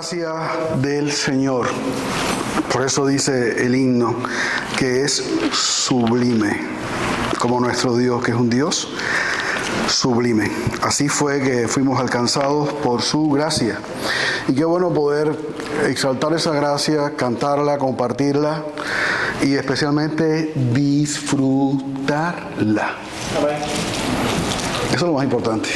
gracia del Señor. Por eso dice el himno que es sublime, como nuestro Dios, que es un Dios sublime. Así fue que fuimos alcanzados por su gracia. Y qué bueno poder exaltar esa gracia, cantarla, compartirla y especialmente disfrutarla. Eso es lo más importante.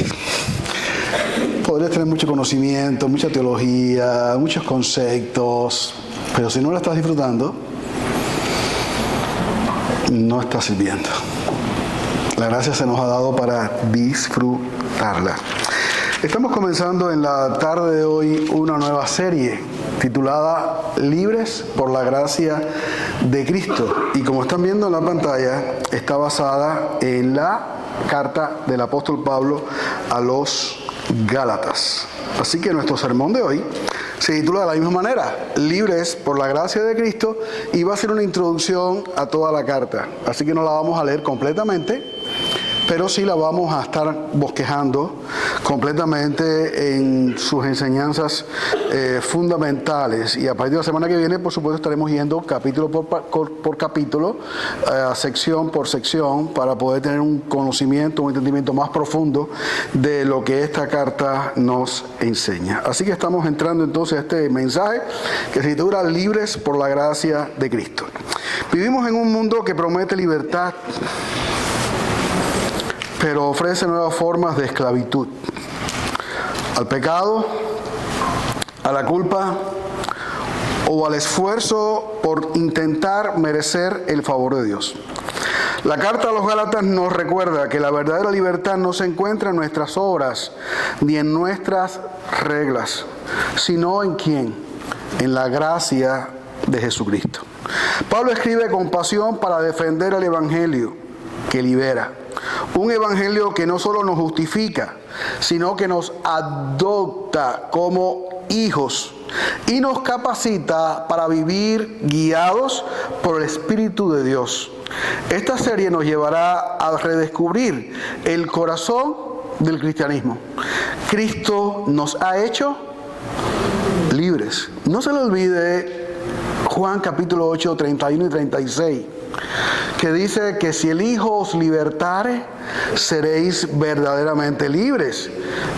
Podrías tener mucho conocimiento, mucha teología, muchos conceptos, pero si no la estás disfrutando, no estás sirviendo. La gracia se nos ha dado para disfrutarla. Estamos comenzando en la tarde de hoy una nueva serie titulada Libres por la gracia de Cristo. Y como están viendo en la pantalla, está basada en la carta del apóstol Pablo a los Gálatas. Así que nuestro sermón de hoy se titula de la misma manera, Libres por la gracia de Cristo, y va a ser una introducción a toda la carta. Así que no la vamos a leer completamente, pero sí la vamos a estar bosquejando completamente en sus enseñanzas fundamentales. Y a partir de la semana que viene, por supuesto, estaremos yendo capítulo por capítulo, sección por sección, para poder tener un conocimiento, un entendimiento más profundo de lo que esta carta nos enseña. Así que estamos entrando entonces a este mensaje que se titula Libres por la gracia de Cristo. Vivimos en un mundo que promete libertad, pero ofrece nuevas formas de esclavitud. Al pecado, a la culpa o al esfuerzo por intentar merecer el favor de Dios. La carta a los Gálatas nos recuerda que la verdadera libertad no se encuentra en nuestras obras ni en nuestras reglas, sino en ¿quién? En la gracia de Jesucristo. Pablo escribe con pasión para defender el evangelio que libera. Un evangelio que no solo nos justifica, sino que nos adopta como hijos y nos capacita para vivir guiados por el Espíritu de Dios. Esta serie nos llevará a redescubrir el corazón del cristianismo. Cristo nos ha hecho libres. No se le olvide Juan capítulo 8, 31 y 36. Que dice que si el Hijo os libertare, seréis verdaderamente libres.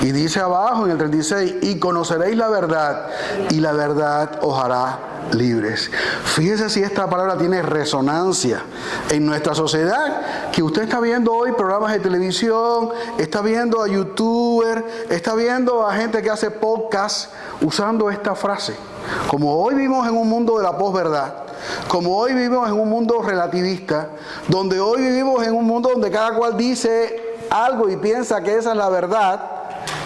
Y dice abajo en el 36, y conoceréis la verdad, y la verdad os hará libres. Fíjese si esta palabra tiene resonancia en nuestra sociedad, que usted está viendo hoy programas de televisión, está viendo a youtubers, está viendo a gente que hace podcast usando esta frase. Como hoy vivimos en un mundo de la posverdad, como hoy vivimos en un mundo relativista, donde hoy vivimos en un mundo donde cada cual dice algo y piensa que esa es la verdad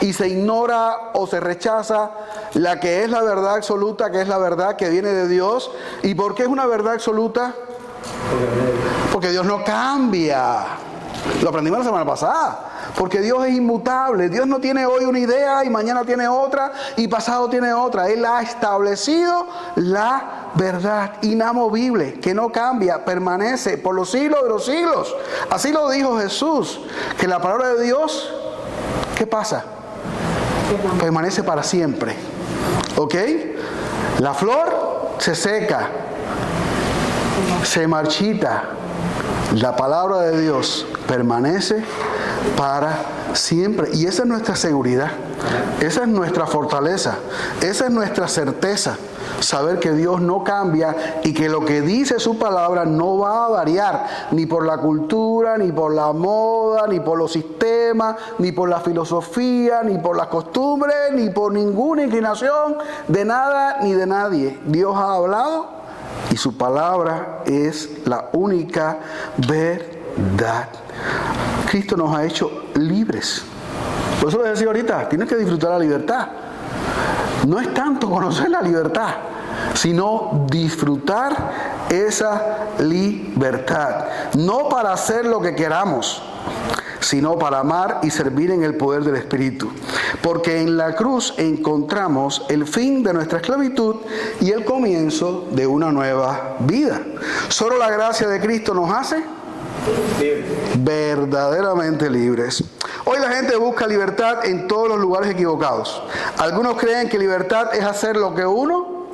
y se ignora o se rechaza la que es la verdad absoluta, que es la verdad que viene de Dios. ¿Y por qué es una verdad absoluta? Porque Dios no cambia. Lo aprendimos la semana pasada. Porque Dios es inmutable. Dios no tiene hoy una idea y mañana tiene otra y pasado tiene otra. Él ha establecido la verdad inamovible, que no cambia, permanece por los siglos de los siglos. Así lo dijo Jesús, que la palabra de Dios, ¿qué pasa? Permanece para siempre. ¿Ok? La flor se seca, se marchita. La palabra de Dios permanece para siempre. Y esa es nuestra seguridad, esa es nuestra fortaleza, esa es nuestra certeza. Saber que Dios no cambia y que lo que dice su palabra no va a variar, ni por la cultura, ni por la moda, ni por los sistemas, ni por la filosofía, ni por las costumbres, ni por ninguna inclinación de nada ni de nadie. Dios ha hablado y su palabra es la única verdad. Cristo nos ha hecho libres. Por eso les decía ahorita, tienes que disfrutar la libertad. No es tanto conocer la libertad, sino disfrutar esa libertad. No para hacer lo que queramos, sino para amar y servir en el poder del Espíritu. Porque en la cruz encontramos el fin de nuestra esclavitud y el comienzo de una nueva vida. Solo la gracia de Cristo nos hace Verdaderamente libres. Hoy la gente busca libertad en todos los lugares equivocados. Algunos creen que libertad es hacer lo que uno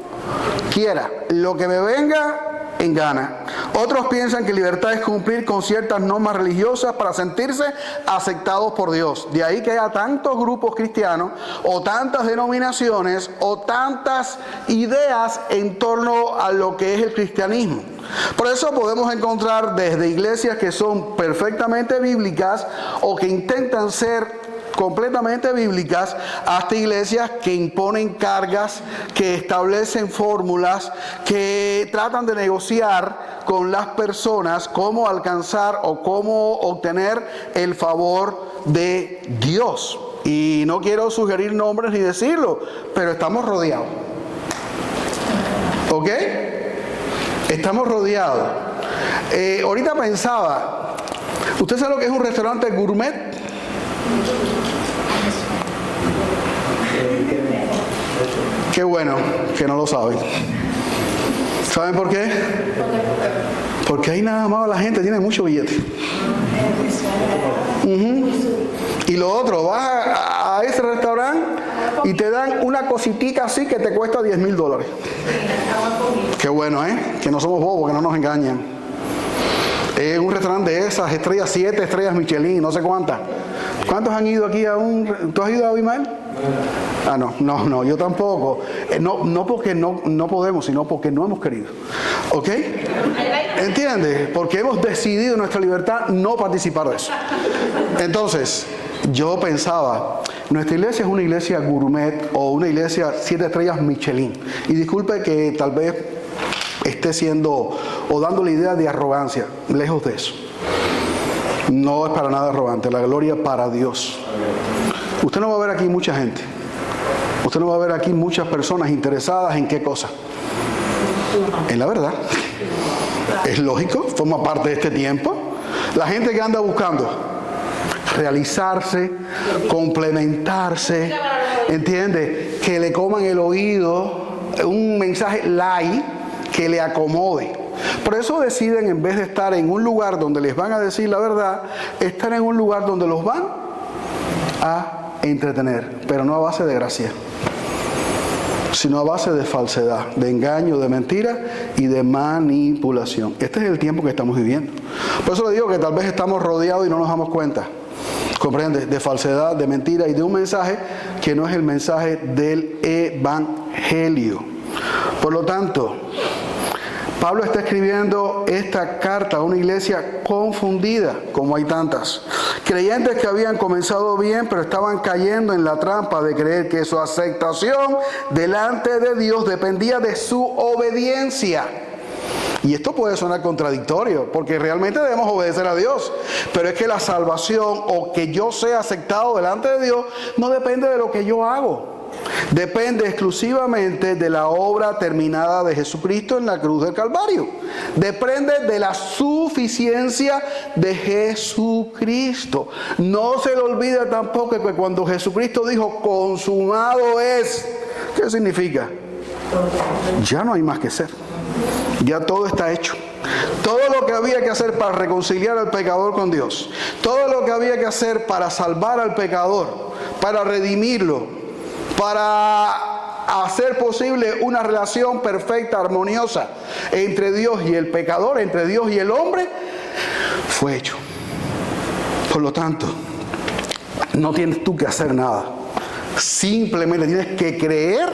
quiera, lo que me venga en gana. Otros piensan que libertad es cumplir con ciertas normas religiosas para sentirse aceptados por Dios. De ahí que haya tantos grupos cristianos o tantas denominaciones o tantas ideas en torno a lo que es el cristianismo. Por eso podemos encontrar desde iglesias que son perfectamente bíblicas o que intentan ser completamente bíblicas, hasta iglesias que imponen cargas, que establecen fórmulas, que tratan de negociar con las personas cómo alcanzar o cómo obtener el favor de Dios. Y no quiero sugerir nombres ni decirlo, pero estamos rodeados. ¿Ok? Estamos rodeados. Ahorita pensaba, ¿usted sabe lo que es un restaurante gourmet? Qué bueno que no lo saben. ¿Saben por qué? Porque ahí nada más la gente tiene mucho billete. Y lo otro, vas a ese restaurante y te dan una cositica así que te cuesta $10,000. Qué bueno, que no somos bobos, que no nos engañan. Es un restaurante de esas, estrellas 7, estrellas Michelin, no sé cuántas. ¿Cuántos han ido aquí a un... ¿Tú has ido a Abimael? Ah, no, yo tampoco. No porque no podemos, sino porque no hemos querido. ¿Ok? ¿Entiendes? Porque hemos decidido en nuestra libertad no participar de eso. Entonces, yo pensaba, nuestra iglesia es una iglesia gourmet o una iglesia 7 estrellas Michelin. Y disculpe que tal vez esté siendo o dando la idea de arrogancia. Lejos de eso. No es para nada arrogante. La gloria para Dios. Usted no va a ver aquí mucha gente. Usted no va a ver aquí muchas personas interesadas en qué cosa. En la verdad. Es lógico, forma parte de este tiempo. La gente que anda buscando realizarse, complementarse, ¿entiende? Que le coman el oído, un mensaje light que le acomode. Por eso deciden, en vez de estar en un lugar donde les van a decir la verdad, estar en un lugar donde los van a entretener, pero no a base de gracia, sino a base de falsedad, de engaño, de mentira y de manipulación. Este es el tiempo que estamos viviendo. Por eso le digo que tal vez estamos rodeados y no nos damos cuenta, ¿comprende? De falsedad, de mentira y de un mensaje que no es el mensaje del Evangelio. Por lo tanto, Pablo está escribiendo esta carta a una iglesia confundida, como hay tantas. Creyentes que habían comenzado bien, pero estaban cayendo en la trampa de creer que su aceptación delante de Dios dependía de su obediencia. Y esto puede sonar contradictorio, porque realmente debemos obedecer a Dios. Pero es que la salvación o que yo sea aceptado delante de Dios no depende de lo que yo hago. Depende exclusivamente de la obra terminada de Jesucristo en la cruz del Calvario. Depende de la suficiencia de Jesucristo. No se le olvide tampoco que cuando Jesucristo dijo consumado es, ¿qué significa? Ya no hay más que hacer. Ya todo está hecho. Todo lo que había que hacer para reconciliar al pecador con Dios, todo lo que había que hacer para salvar al pecador, para redimirlo, para hacer posible una relación perfecta, armoniosa entre Dios y el pecador, entre Dios y el hombre, fue hecho. Por lo tanto, no tienes tú que hacer nada. Simplemente tienes que creer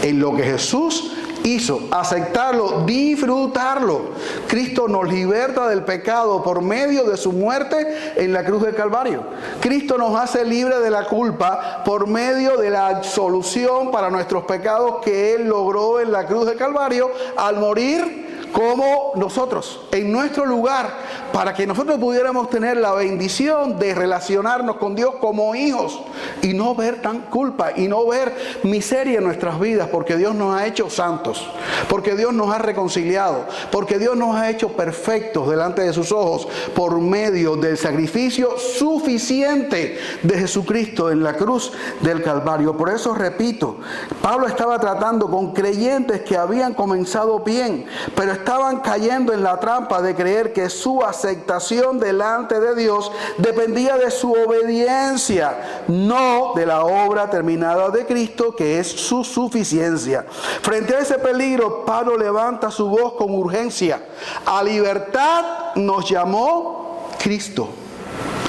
en lo que Jesús hizo, aceptarlo, disfrutarlo. Cristo nos liberta del pecado por medio de su muerte en la cruz del Calvario. Cristo nos hace libre de la culpa por medio de la absolución para nuestros pecados que Él logró en la cruz del Calvario al morir como nosotros, en nuestro lugar, para que nosotros pudiéramos tener la bendición de relacionarnos con Dios como hijos y no ver tan culpa y no ver miseria en nuestras vidas, porque Dios nos ha hecho santos, porque Dios nos ha reconciliado, porque Dios nos ha hecho perfectos delante de sus ojos por medio del sacrificio suficiente de Jesucristo en la cruz del Calvario. Por eso repito, Pablo estaba tratando con creyentes que habían comenzado bien, pero estaban cayendo en la trampa de creer que su aceptación aceptación delante de Dios dependía de su obediencia, no de la obra terminada de Cristo, que es su suficiencia. Frente a ese peligro, Pablo levanta su voz con urgencia. A libertad nos llamó Cristo.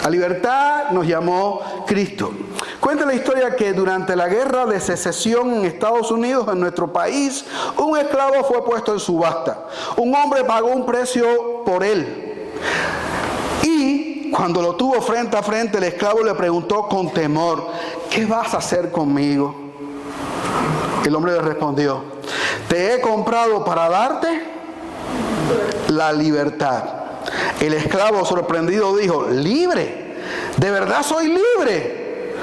A libertad nos llamó Cristo. Cuenta la historia que durante la guerra de secesión en Estados Unidos, en nuestro país, un esclavo fue puesto en subasta. Un hombre pagó un precio por él. Y cuando lo tuvo frente a frente, el esclavo le preguntó con temor: ¿qué vas a hacer conmigo? El hombre le respondió: te he comprado para darte la libertad. El esclavo, sorprendido, dijo: ¿libre? ¿De verdad soy libre?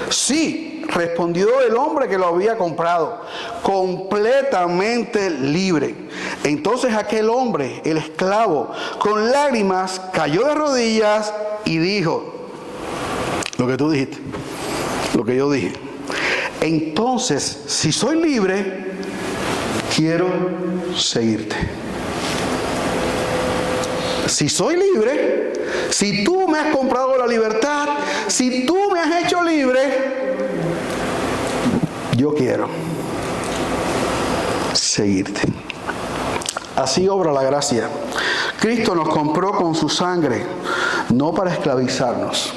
Sí, respondió el hombre que lo había comprado, completamente libre. Entonces aquel hombre, el esclavo, con lágrimas, cayó de rodillas y dijo: lo que tú dijiste, lo que yo dije. Entonces, si soy libre, quiero seguirte. Si soy libre, si tú me has comprado la libertad, si tú me has hecho libre, yo quiero seguirte. Así obra la gracia. Cristo nos compró con su sangre, no para esclavizarnos,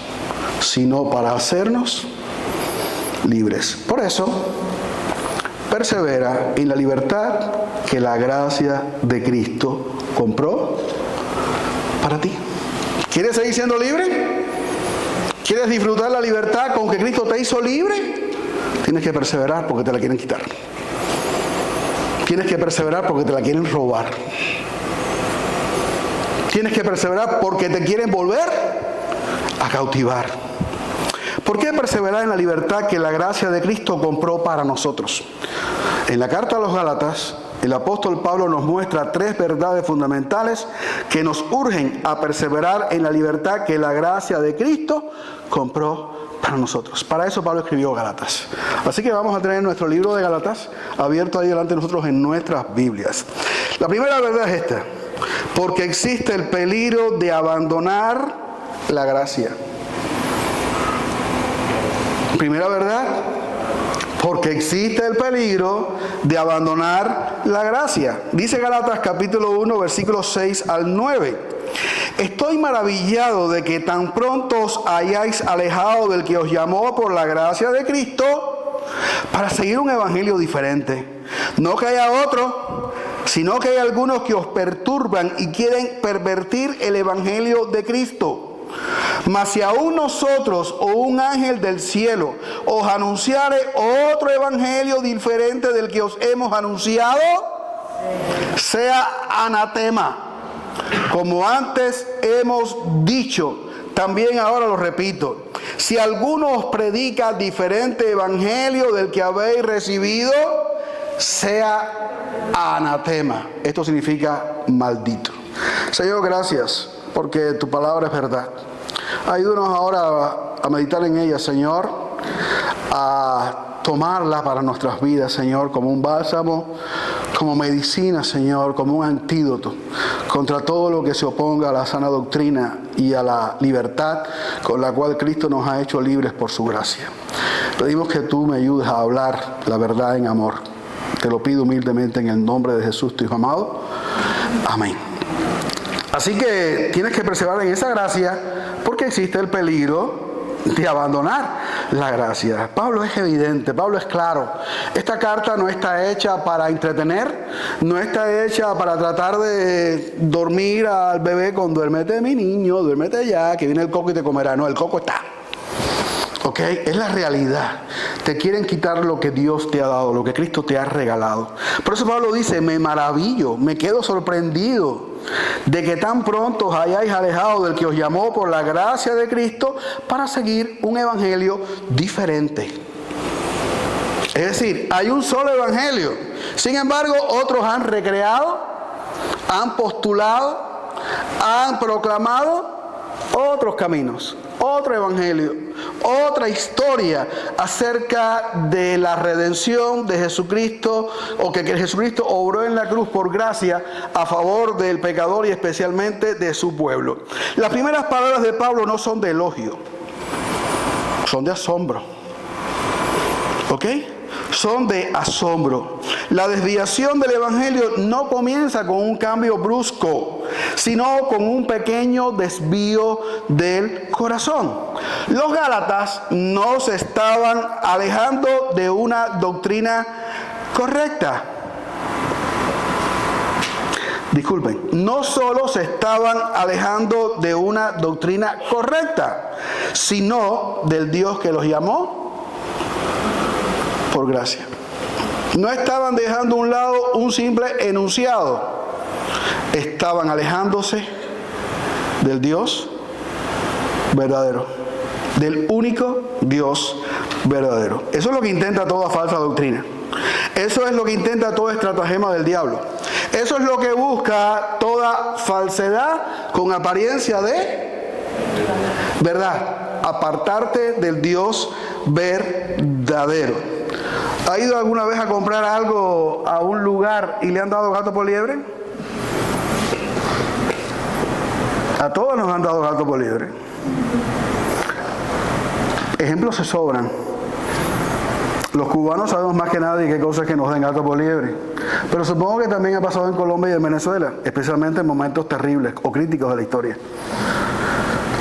sino para hacernos libres. Por eso, persevera en la libertad que la gracia de Cristo compró para ti. ¿Quieres seguir siendo libre? ¿Quieres disfrutar la libertad con que Cristo te hizo libre? Tienes que perseverar porque te la quieren quitar. Tienes que perseverar porque te la quieren robar. Tienes que perseverar porque te quieren volver a cautivar. ¿Por qué perseverar en la libertad que la gracia de Cristo compró para nosotros? En la carta a los Gálatas, el apóstol Pablo nos muestra 3 verdades fundamentales que nos urgen a perseverar en la libertad que la gracia de Cristo compró para nosotros. Para eso Pablo escribió Gálatas. Así que vamos a tener nuestro libro de Gálatas abierto ahí delante de nosotros en nuestras Biblias. La primera verdad es esta: porque existe el peligro de abandonar la gracia. Primera verdad: porque existe el peligro de abandonar la gracia. Dice Gálatas capítulo 1, versículos 6 al 9. Estoy maravillado de que tan pronto os hayáis alejado del que os llamó por la gracia de Cristo para seguir un evangelio diferente. No que haya otro, sino que hay algunos que os perturban y quieren pervertir el evangelio de Cristo. Mas si aún nosotros o un ángel del cielo os anunciare otro evangelio diferente del que os hemos anunciado, sea anatema. Como antes hemos dicho, también ahora lo repito: si alguno os predica diferente evangelio del que habéis recibido, sea anatema. Esto significa maldito. Señor, gracias porque tu palabra es verdad. Ayúdanos ahora a meditar en ella, Señor, a tomarla para nuestras vidas, Señor, como un bálsamo, como medicina, Señor, como un antídoto contra todo lo que se oponga a la sana doctrina y a la libertad con la cual Cristo nos ha hecho libres por su gracia. Pedimos que tú me ayudes a hablar la verdad en amor. Te lo pido humildemente en el nombre de Jesús, tu Hijo amado. Amén. Así que tienes que perseverar en esa gracia porque existe el peligro de abandonar la gracia. Pablo es evidente, Pablo es claro. Esta carta no está hecha para entretener, no está hecha para tratar de dormir al bebé con duérmete mi niño, duérmete ya, que viene el coco y te comerá. No, el coco está. ¿Ok? Es la realidad. Te quieren quitar lo que Dios te ha dado, lo que Cristo te ha regalado. Por eso Pablo dice: me maravillo, me quedo sorprendido de que tan pronto os hayáis alejado del que os llamó por la gracia de Cristo para seguir un evangelio diferente. Es decir, hay un solo evangelio. Sin embargo, otros han recreado, han postulado, han proclamado otros caminos, otro evangelio, otra historia acerca de la redención de Jesucristo, o que Jesucristo obró en la cruz por gracia a favor del pecador y especialmente de su pueblo. Las primeras palabras de Pablo no son de elogio, son de asombro. ¿Ok? Son de asombro. La desviación del evangelio no comienza con un cambio brusco, sino con un pequeño desvío del corazón. Los gálatas no se estaban alejando de una doctrina correcta. Disculpen, no solo se estaban alejando de una doctrina correcta, sino del Dios que los llamó por gracia. No estaban dejando a un lado un simple enunciado, estaban alejándose del Dios verdadero, del único Dios verdadero. Eso es lo que intenta toda falsa doctrina. Eso es lo que intenta todo estratagema del diablo. Eso es lo que busca toda falsedad con apariencia de verdad. Apartarte del Dios verdadero. ¿Ha ido alguna vez a comprar algo a un lugar y le han dado gato por liebre? A todos nos han dado gato por liebre. Ejemplos se sobran. Los cubanos sabemos más que nadie qué cosas que nos den gato por liebre. Pero supongo que también ha pasado en Colombia y en Venezuela, especialmente en momentos terribles o críticos de la historia.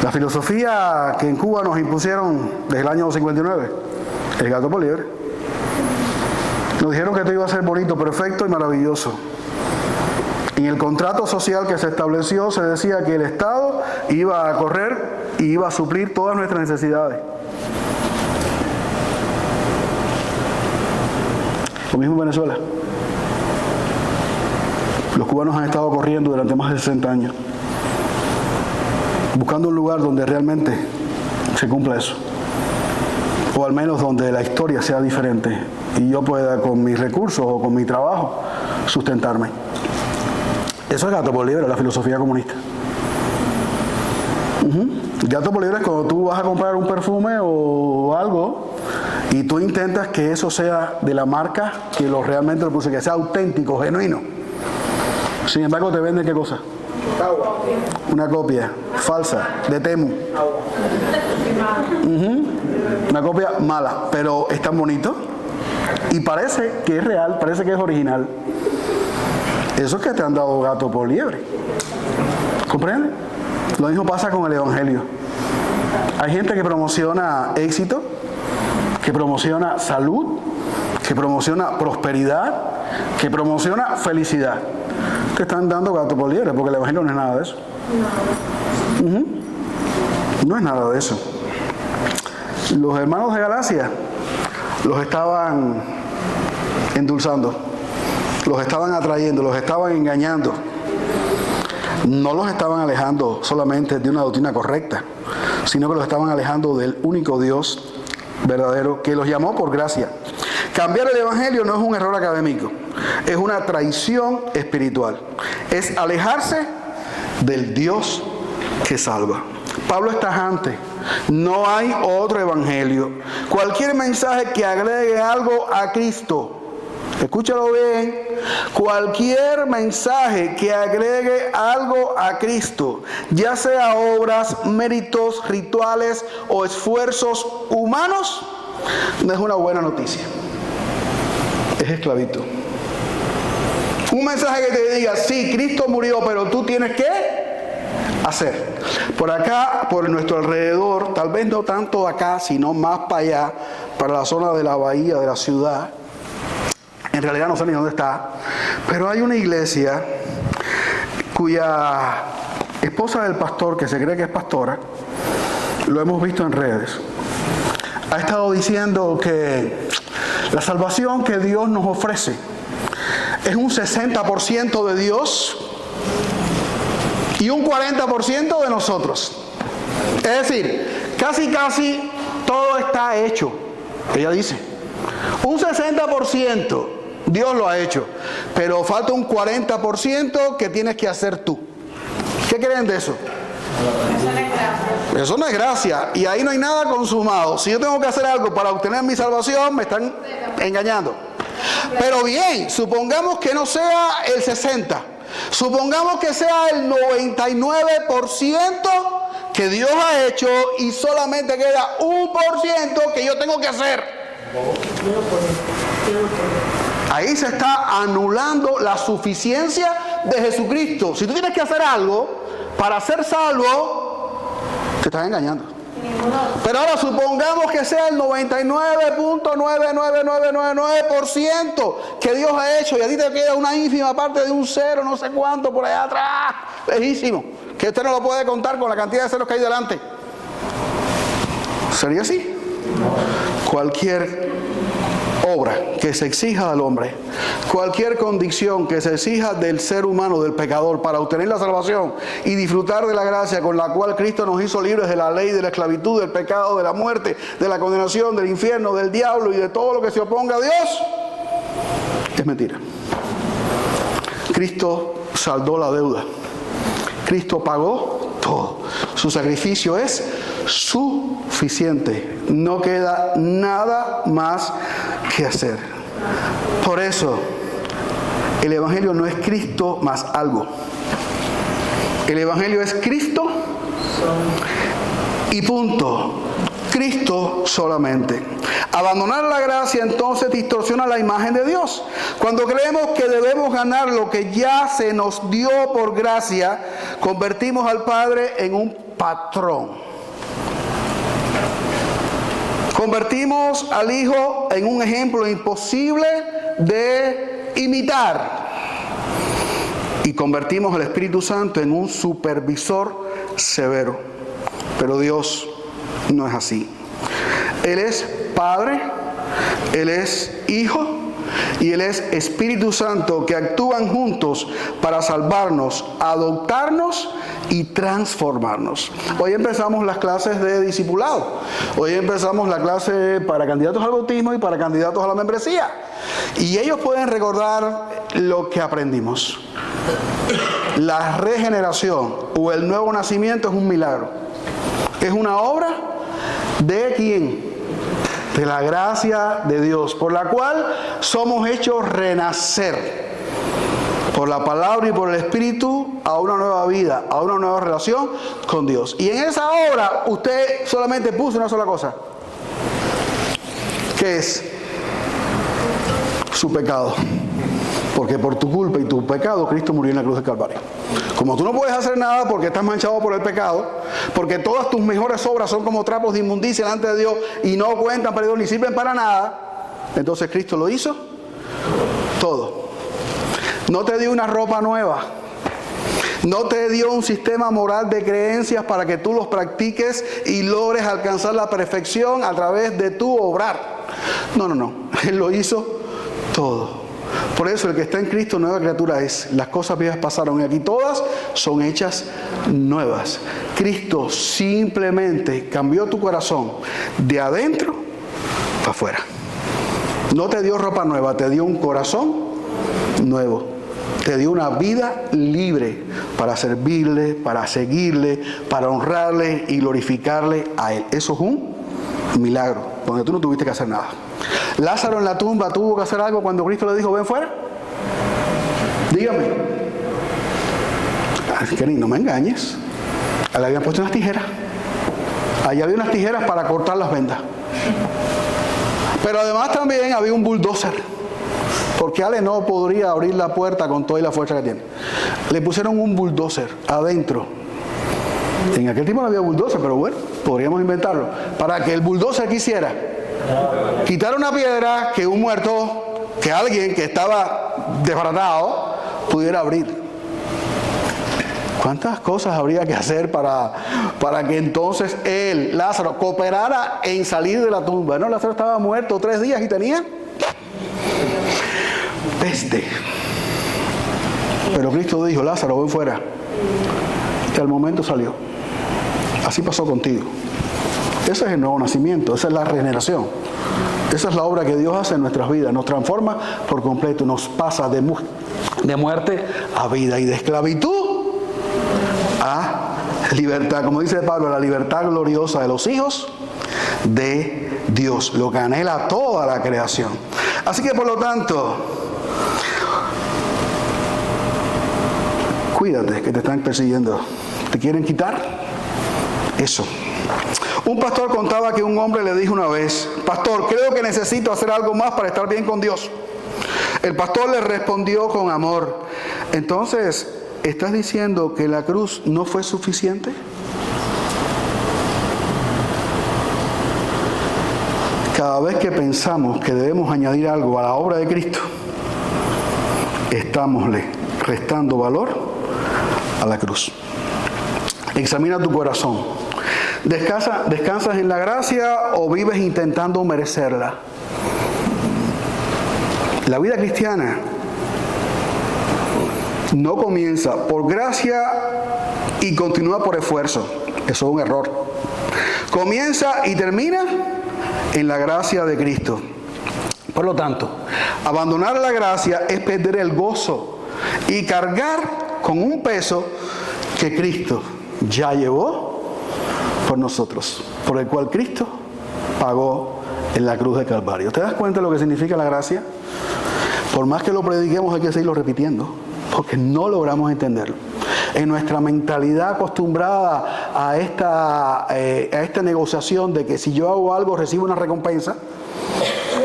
La filosofía que en Cuba nos impusieron desde el año 59, el gato por liebre. Nos dijeron que esto iba a ser bonito, perfecto y maravilloso. En el contrato social que se estableció se decía que el Estado iba a correr y iba a suplir todas nuestras necesidades. Lo mismo en Venezuela. Los cubanos han estado corriendo durante más de 60 años, buscando un lugar donde realmente se cumpla eso. O al menos donde la historia sea diferente y yo pueda con mis recursos o con mi trabajo sustentarme. Eso es gato por liebre, la filosofía comunista. Gato por liebre es cuando tú vas a comprar un perfume o algo y tú intentas que eso sea de la marca que lo realmente lo puse, que sea auténtico, genuino. Sin embargo, te venden ¿qué cosa? Una copia falsa de Temu. Una copia mala, pero es tan bonito y parece que es real, parece que es original. Eso es que te han dado gato por liebre. ¿Comprende? Lo mismo pasa con el evangelio. Hay gente que promociona éxito, que promociona salud, que promociona prosperidad, que promociona felicidad. Te están dando gato por liebre porque el evangelio no es nada de eso. No es nada de eso. Los hermanos de Galacia los estaban endulzando, los estaban atrayendo, los estaban engañando. No los estaban alejando solamente de una doctrina correcta, sino que los estaban alejando del único Dios verdadero que los llamó por gracia. Cambiar el evangelio no es un error académico, es una traición espiritual. Es alejarse del Dios que salva. Pablo es tajante. No hay otro evangelio. Cualquier mensaje que agregue algo a Cristo, escúchalo bien, cualquier mensaje que agregue algo a Cristo, ya sea obras, méritos, rituales o esfuerzos humanos, no es una buena noticia. Es esclavitud. Un mensaje que te diga, sí, Cristo murió, pero tú tienes que hacer. Por acá, por nuestro alrededor, tal vez no tanto acá, sino más para allá, para la zona de la bahía, de la ciudad. En realidad no sé ni dónde está, pero hay una iglesia cuya esposa del pastor, que se cree que es pastora, lo hemos visto en redes, ha estado diciendo que la salvación que Dios nos ofrece es un 60% de Dios y un 40% de nosotros. Es decir, casi todo está hecho. Ella dice, un 60% Dios lo ha hecho, pero falta un 40% que tienes que hacer tú. ¿Qué creen de eso? Eso no es gracia. Y ahí no hay nada consumado. Si yo tengo que hacer algo para obtener mi salvación, me están engañando. Pero bien, supongamos que no sea el 60%. Supongamos que sea el 99% que Dios ha hecho y solamente queda 1% que yo tengo que hacer. Ahí se está anulando la suficiencia de Jesucristo. Si tú tienes que hacer algo para ser salvo, te estás engañando. Pero ahora supongamos que sea el 99.99999% que Dios ha hecho y a ti te queda una ínfima parte de un cero, no sé cuánto, por allá atrás, lejísimo, que usted no lo puede contar con la cantidad de ceros que hay delante. ¿Sería así? Cualquier obra que se exija al hombre, cualquier condición que se exija del ser humano, del pecador, para obtener la salvación y disfrutar de la gracia con la cual Cristo nos hizo libres de la ley, de la esclavitud, del pecado, de la muerte, de la condenación, del infierno, del diablo y de todo lo que se oponga a Dios, es mentira. Cristo saldó la deuda. Cristo pagó todo. Su sacrificio es suficiente. No queda nada más que hacer. Por eso, el Evangelio no es Cristo más algo. El Evangelio es Cristo y punto. Cristo solamente. Abandonar la gracia entonces distorsiona la imagen de Dios. Cuando creemos que debemos ganar lo que ya se nos dio por gracia, convertimos al Padre en un patrón. Convertimos al Hijo en un ejemplo imposible de imitar. Y convertimos al Espíritu Santo en un supervisor severo. Pero Dios no es así. Él es Padre, Él es Hijo y Él es Espíritu Santo, que actúan juntos para salvarnos, adoptarnos y transformarnos. Hoy empezamos las clases de discipulado. Hoy empezamos la clase para candidatos al bautismo y para candidatos a la membresía. Y ellos pueden recordar lo que aprendimos. La regeneración o el nuevo nacimiento es un milagro. Es una obra ¿de quién? De la gracia de Dios, por la cual somos hechos renacer por la palabra y por el Espíritu a una nueva vida, a una nueva relación con Dios. Y en esa obra usted solamente puso una sola cosa, que es su pecado. Porque por tu culpa y tu pecado Cristo murió en la cruz del Calvario. Como tú no puedes hacer nada porque estás manchado por el pecado, porque todas tus mejores obras son como trapos de inmundicia delante de Dios y no cuentan para Dios ni sirven para nada, entonces Cristo lo hizo todo. No te dio una ropa nueva, no te dio un sistema moral de creencias para que tú los practiques y logres alcanzar la perfección a través de tu obrar. No, Él lo hizo todo. Por eso el que está en Cristo nueva criatura es. Las cosas viejas pasaron y aquí todas son hechas nuevas. Cristo simplemente cambió tu corazón de adentro para afuera. No te dio ropa nueva, te dio un corazón nuevo. Te dio una vida libre para servirle, para seguirle, para honrarle y glorificarle a Él. Eso es un milagro, donde tú no tuviste que hacer nada. Lázaro en la tumba tuvo que hacer algo cuando Cristo le dijo, ven fuera. Dígame. Querido, no me engañes. Le habían puesto unas tijeras. Allá había unas tijeras para cortar las vendas. Pero además también había un bulldozer. Porque Ale no podría abrir la puerta con toda la fuerza que tiene. Le pusieron un bulldozer adentro. En aquel tiempo no había bulldozer, pero bueno, podríamos inventarlo. Para que el bulldozer quisiera quitar una piedra que un muerto, que alguien que estaba desbaratado, pudiera abrir. ¿Cuántas cosas habría que hacer para que entonces él, Lázaro, cooperara en salir de la tumba? No, Lázaro estaba muerto 3 días y tenía peste. Pero Cristo dijo, Lázaro, ven fuera. Y al momento salió. Así pasó contigo. Ese es el nuevo nacimiento, esa es la regeneración. Esa es la obra que Dios hace en nuestras vidas. Nos transforma por completo, nos pasa de muerte a vida y de esclavitud a libertad, como dice Pablo, la libertad gloriosa de los hijos de Dios, lo que anhela toda la creación. Así que por lo tanto, cuídate que te están persiguiendo. ¿Te quieren quitar? Eso. Un pastor contaba que un hombre le dijo una vez: pastor, creo que necesito hacer algo más para estar bien con Dios. El pastor le respondió con amor: entonces, ¿estás diciendo que la cruz no fue suficiente? Cada vez que pensamos que debemos añadir algo a la obra de Cristo, estámosle restando valor a la cruz. Examina tu corazón. ¿Descansas en la gracia o vives intentando merecerla? La vida cristiana no comienza por gracia y continúa por esfuerzo. Eso es un error. Comienza y termina en la gracia de Cristo. Por lo tanto, abandonar la gracia es perder el gozo y cargar con un peso que Cristo ya llevó por nosotros, por el cual Cristo pagó en la cruz de Calvario. ¿Te das cuenta de lo que significa la gracia? Por más que lo prediquemos, hay que seguirlo repitiendo, porque no logramos entenderlo. En nuestra mentalidad acostumbrada a esta negociación de que si yo hago algo recibo una recompensa,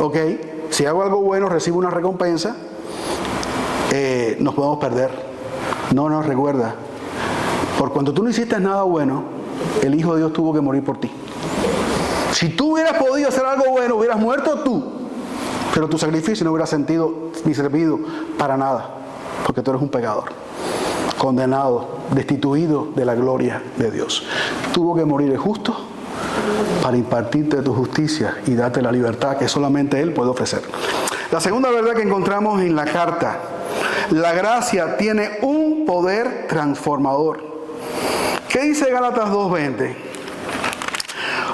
¿ok? Si hago algo bueno recibo una recompensa, nos podemos perder. No nos recuerda. Por cuanto tú no hiciste nada bueno, el Hijo de Dios tuvo que morir por ti. Si tú hubieras podido hacer algo bueno, hubieras muerto tú, pero tu sacrificio no hubiera sentido ni servido para nada, porque tú eres un pecador, condenado, destituido de la gloria de Dios. Tuvo que morir el justo para impartirte tu justicia y darte la libertad que solamente Él puede ofrecer. La segunda verdad que encontramos en la carta: la gracia tiene un poder transformador. ¿Qué dice Gálatas 2:20?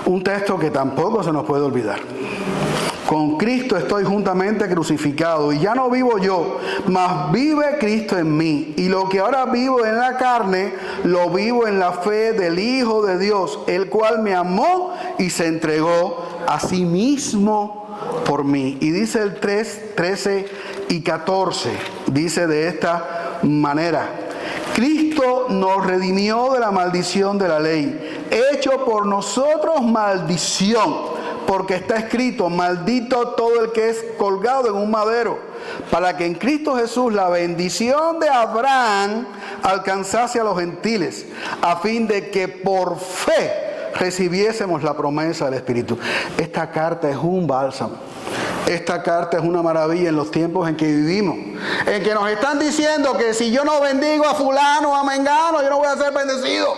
Un texto que tampoco se nos puede olvidar. Con Cristo estoy juntamente crucificado, y ya no vivo yo, mas vive Cristo en mí. Y lo que ahora vivo en la carne, lo vivo en la fe del Hijo de Dios, el cual me amó y se entregó a sí mismo por mí. Y dice el 13 y 14, dice de esta manera: Cristo nos redimió de la maldición de la ley, hecho por nosotros maldición, porque está escrito: maldito todo el que es colgado en un madero, para que en Cristo Jesús la bendición de Abraham alcanzase a los gentiles, a fin de que por fe recibiésemos la promesa del Espíritu. Esta carta es un bálsamo. Esta carta es una maravilla en los tiempos en que vivimos, en que nos están diciendo que si yo no bendigo a fulano o a mengano, yo no voy a ser bendecido.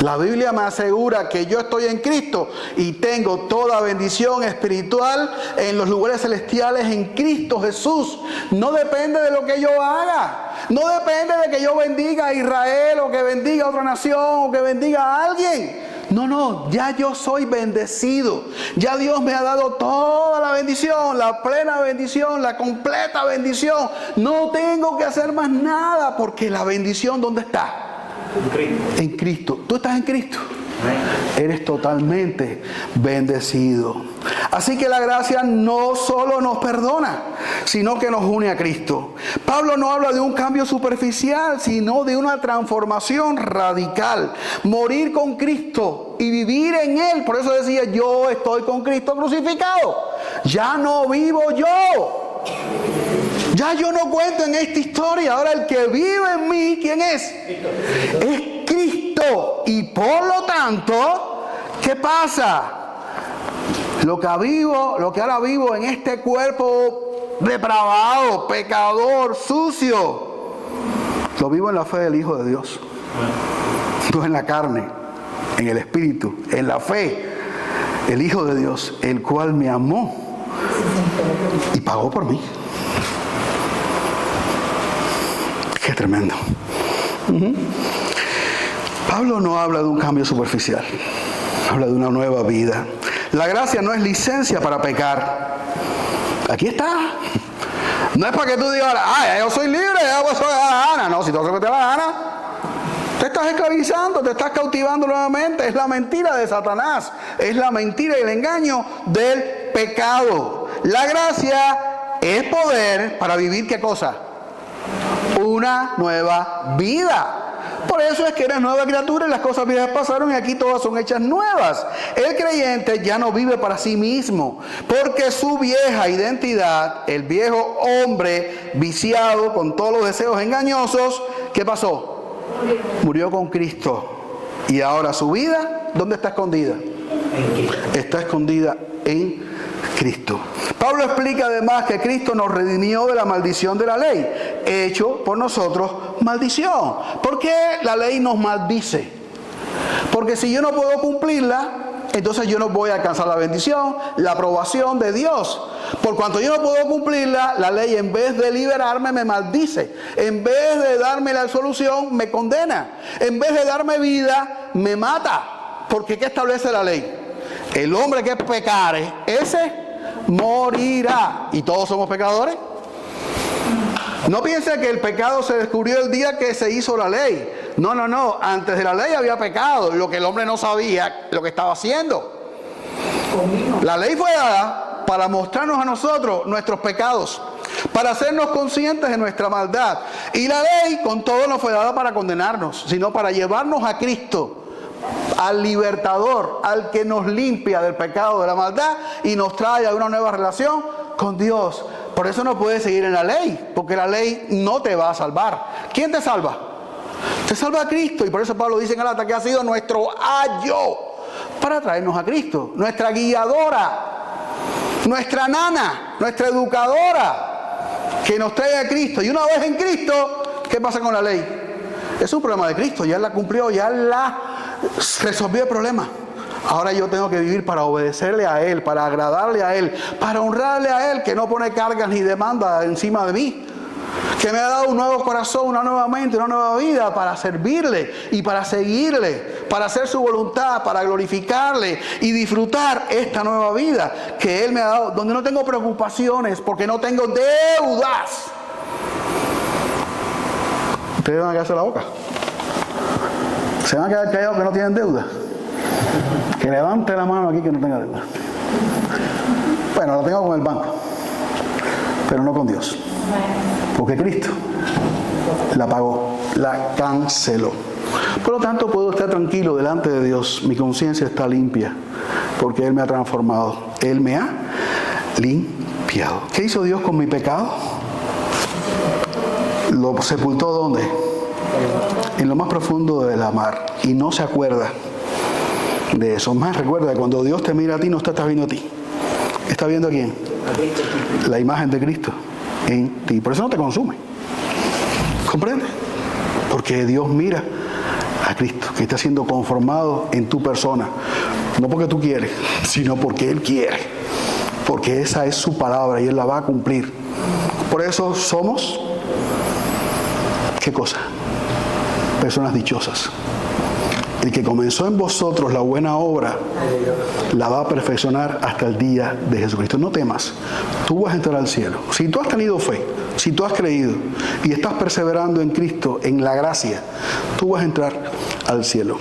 La Biblia me asegura que yo estoy en Cristo y tengo toda bendición espiritual en los lugares celestiales en Cristo Jesús. No depende de lo que yo haga. No depende de que yo bendiga a Israel o que bendiga a otra nación o que bendiga a alguien. No, ya yo soy bendecido. Ya Dios me ha dado toda la bendición, la plena bendición, la completa bendición. No tengo que hacer más nada, porque la bendición, ¿dónde está? En Cristo. ¿Tú estás en Cristo? Eres totalmente bendecido. Así que la gracia no solo nos perdona, sino que nos une a Cristo. Pablo no habla de un cambio superficial, sino de una transformación radical. Morir con Cristo y vivir en Él. Por eso decía: yo estoy con Cristo crucificado. Ya no vivo yo. Ya yo no cuento en esta historia. Ahora el que vive en mí, ¿quién es? Es Cristo. Y por lo tanto, ¿qué pasa? Lo que ahora vivo en este cuerpo depravado, pecador, sucio, lo vivo en la fe del Hijo de Dios. No en la carne, en el Espíritu, en la fe. El Hijo de Dios, el cual me amó y pagó por mí. Qué tremendo. Pablo no habla de un cambio superficial, habla de una nueva vida. La gracia no es licencia para pecar. Aquí está. No es para que tú digas: yo soy libre, yo hago eso que te da la gana. No, si tú haces lo que te da la gana, te estás esclavizando, te estás cautivando nuevamente. Es la mentira de Satanás, es la mentira y el engaño del pecado. La gracia es poder para vivir, ¿qué cosa? Una nueva vida. Por eso es que eres nueva criatura y las cosas viejas pasaron y aquí todas son hechas nuevas. El creyente ya no vive para sí mismo, porque su vieja identidad, el viejo hombre viciado con todos los deseos engañosos, ¿qué pasó? Murió con Cristo. Y ahora su vida, ¿dónde está escondida? Está escondida en Cristo. Pablo explica además que Cristo nos redimió de la maldición de la ley, hecho por nosotros maldición. ¿Por qué la ley nos maldice? Porque si yo no puedo cumplirla, entonces yo no voy a alcanzar la bendición, la aprobación de Dios. Por cuanto yo no puedo cumplirla, la ley en vez de liberarme me maldice. En vez de darme la absolución, me condena. En vez de darme vida, me mata. Porque ¿qué establece la ley? El hombre que pecare, ese morirá. ¿Y todos somos pecadores? No piense que el pecado se descubrió el día que se hizo la ley. No. Antes de la ley había pecado. Lo que el hombre no sabía, lo que estaba haciendo. La ley fue dada para mostrarnos a nosotros nuestros pecados, para hacernos conscientes de nuestra maldad. Y la ley con todo no fue dada para condenarnos, sino para llevarnos a Cristo, al libertador, al que nos limpia del pecado, de la maldad y nos trae a una nueva relación con Dios. Por eso no puedes seguir en la ley, porque la ley no te va a salvar. ¿Quién te salva? Te salva a Cristo. Y por eso Pablo dice en Gálatas que ha sido nuestro ayo para traernos a Cristo, nuestra guiadora, nuestra nana, nuestra educadora, que nos trae a Cristo. Y una vez en Cristo, ¿qué pasa con la ley? Es un problema de Cristo, ya la cumplió, ya la resolvió el problema. Ahora yo tengo que vivir para obedecerle a Él, para agradarle a Él, para honrarle a Él, que no pone cargas ni demandas encima de mí, que me ha dado un nuevo corazón, una nueva mente, una nueva vida para servirle y para seguirle, para hacer su voluntad, para glorificarle y disfrutar esta nueva vida que Él me ha dado, donde no tengo preocupaciones, porque no tengo deudas. Ustedes van a quedarse la boca. Se van a quedar callados que no tienen deuda. Que levante la mano aquí que no tenga deuda. Bueno, la tengo con el banco, pero no con Dios. Porque Cristo la pagó, la canceló. Por lo tanto, puedo estar tranquilo delante de Dios. Mi conciencia está limpia, porque Él me ha transformado. Él me ha limpiado. ¿Qué hizo Dios con mi pecado? Lo sepultó ¿dónde? En lo más profundo de la mar. Y no se acuerda de eso. Más recuerda que cuando Dios te mira a ti, no está viendo a ti. ¿Está viendo a quién? La imagen de Cristo en ti. Por eso no te consume. ¿Comprende? Porque Dios mira a Cristo, que está siendo conformado en tu persona. No porque tú quieres, sino porque Él quiere. Porque esa es su palabra y Él la va a cumplir. Por eso somos, ¿qué cosa? Personas dichosas. El que comenzó en vosotros la buena obra, la va a perfeccionar hasta el día de Jesucristo. No temas, tú vas a entrar al cielo. Si tú has tenido fe, si tú has creído y estás perseverando en Cristo, en la gracia, tú vas a entrar al cielo.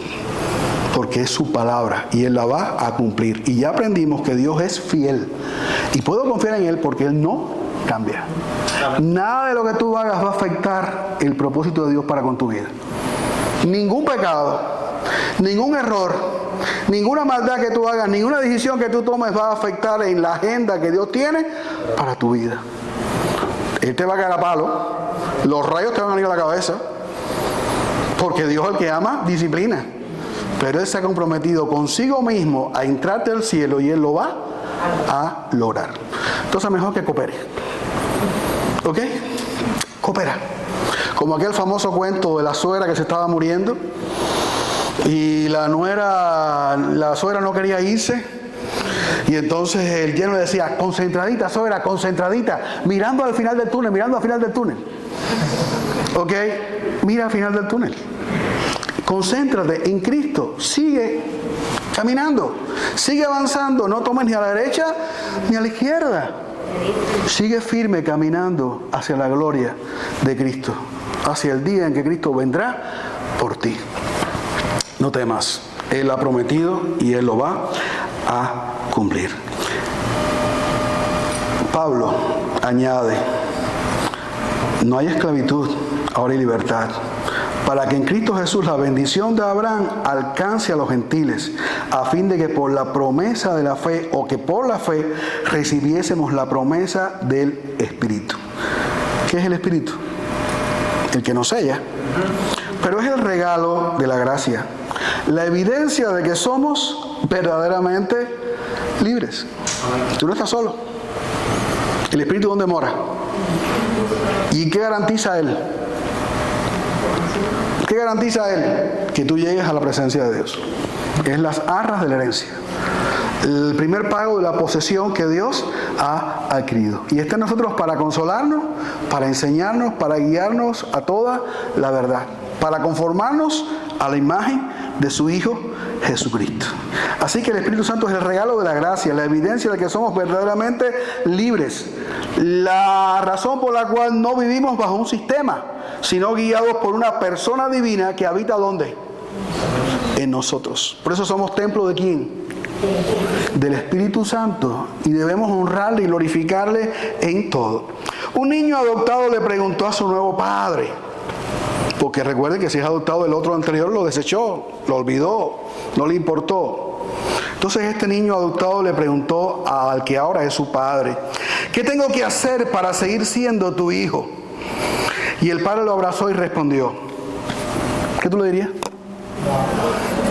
Porque es su palabra y Él la va a cumplir. Y ya aprendimos que Dios es fiel. Y puedo confiar en Él porque Él no cambia. Nada de lo que tú hagas va a afectar el propósito de Dios para con tu vida. Ningún pecado, ningún error, ninguna maldad que tú hagas, ninguna decisión que tú tomes va a afectar en la agenda que Dios tiene para tu vida. Él te va a caer a palo, los rayos te van a ir a la cabeza, porque Dios, el que ama, disciplina. Pero Él se ha comprometido consigo mismo a entrarte al cielo y Él lo va a lograr. Entonces mejor que coopere. ¿Ok? Coopera. Como aquel famoso cuento de la suegra que se estaba muriendo y la suegra no quería irse, y entonces el yerno le decía: concentradita, suegra, concentradita, mirando al final del túnel, mirando al final del túnel. ¿Ok? Mira al final del túnel. Concéntrate en Cristo, sigue caminando, sigue avanzando, no tomes ni a la derecha ni a la izquierda. Sigue firme caminando hacia la gloria de Cristo, hacia el día en que Cristo vendrá por ti. No temas, Él ha prometido y Él lo va a cumplir. Pablo añade, no hay esclavitud, ahora hay libertad, para que en Cristo Jesús la bendición de Abraham alcance a los gentiles, a fin de que por la promesa de la fe, o que por la fe recibiésemos la promesa del Espíritu. ¿Qué es el Espíritu? El que nos sella. Pero es el regalo de la gracia, la evidencia de que somos verdaderamente libres. Tú no estás solo. ¿El Espíritu dónde mora? ¿Y qué garantiza Él? ¿Qué garantiza Él? Que tú llegues a la presencia de Dios. Es las arras de la herencia. El primer pago de la posesión que Dios ha adquirido. Y está en nosotros para consolarnos, para enseñarnos, para guiarnos a toda la verdad, para conformarnos a la imagen de su Hijo Jesucristo. Así que el Espíritu Santo es el regalo de la gracia, la evidencia de que somos verdaderamente libres. La razón por la cual no vivimos bajo un sistema, sino guiados por una persona divina que habita ¿dónde? En nosotros. Por eso somos templo ¿de quién? Del Espíritu Santo, y debemos honrarle y glorificarle en todo. Un niño adoptado le preguntó a su nuevo padre, porque recuerde que si es adoptado el otro anterior lo desechó, lo olvidó, no le importó. Entonces este niño adoptado le preguntó al que ahora es su padre, ¿qué tengo que hacer para seguir siendo tu hijo? Y el padre lo abrazó y respondió, ¿qué tú le dirías?